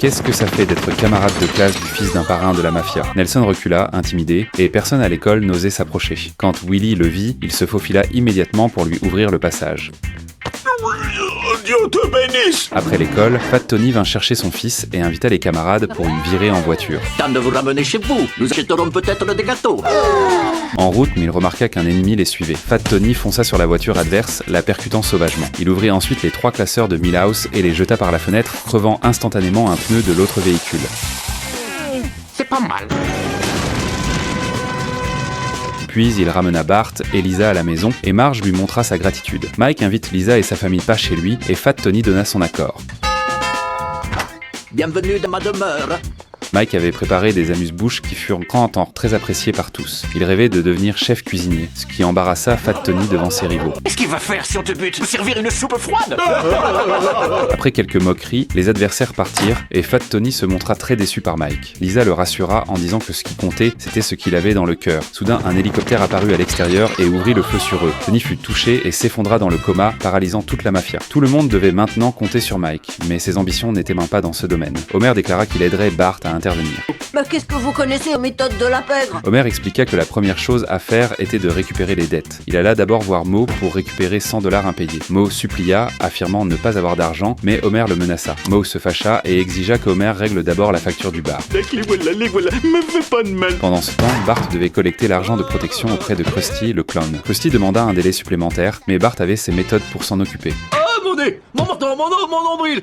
Qu'est-ce que ça fait d'être camarade de classe du fils d'un parrain de la mafia? Nelson recula, intimidé, et personne à l'école n'osait s'approcher. Quand Willy le vit, il se faufila immédiatement pour lui ouvrir le passage. Dieu te bénisse! Après l'école, Fat Tony vint chercher son fils et invita les camarades pour une virée en voiture. Temps de vous ramener chez vous, nous achèterons peut-être des gâteaux. En route, mais il remarqua qu'un ennemi les suivait. Fat Tony fonça sur la voiture adverse, la percutant sauvagement. Il ouvrit ensuite les 3 classeurs de Milhouse et les jeta par la fenêtre, crevant instantanément un pneu de l'autre véhicule. C'est pas mal. Puis il ramena Bart et Lisa à la maison, et Marge lui montra sa gratitude. Mike invite Lisa et sa famille pas chez lui, et Fat Tony donna son accord. Bienvenue dans ma demeure. Mike avait préparé des amuse-bouches qui furent en temps très appréciés par tous. Il rêvait de devenir chef cuisinier, ce qui embarrassa Fat Tony devant ses rivaux. Qu'est-ce qu'il va faire si on te bute? Nous servir une soupe froide? Après quelques moqueries, les adversaires partirent et Fat Tony se montra très déçu par Mike. Lisa le rassura en disant que ce qui comptait, c'était ce qu'il avait dans le cœur. Soudain, un hélicoptère apparut à l'extérieur et ouvrit le feu sur eux. Tony fut touché et s'effondra dans le coma, paralysant toute la mafia. Tout le monde devait maintenant compter sur Mike, mais ses ambitions n'étaient pas dans ce domaine. Homer déclara qu'il aiderait Bart à intervenir. Mais qu'est-ce que vous connaissez aux méthodes de la pègre? Homer expliqua que la première chose à faire était de récupérer les dettes. Il alla d'abord voir Moe pour récupérer 100 $ impayés. Moe supplia, affirmant ne pas avoir d'argent, mais Homer le menaça. Moe se fâcha et exigea que Homer règle d'abord la facture du bar. Les voilà, me fais pas de mal. Pendant ce temps, Bart devait collecter l'argent de protection auprès de Krusty, le clown. Krusty demanda un délai supplémentaire, mais Bart avait ses méthodes pour s'en occuper. Ah, mon nez! Mon menton, mon nombril!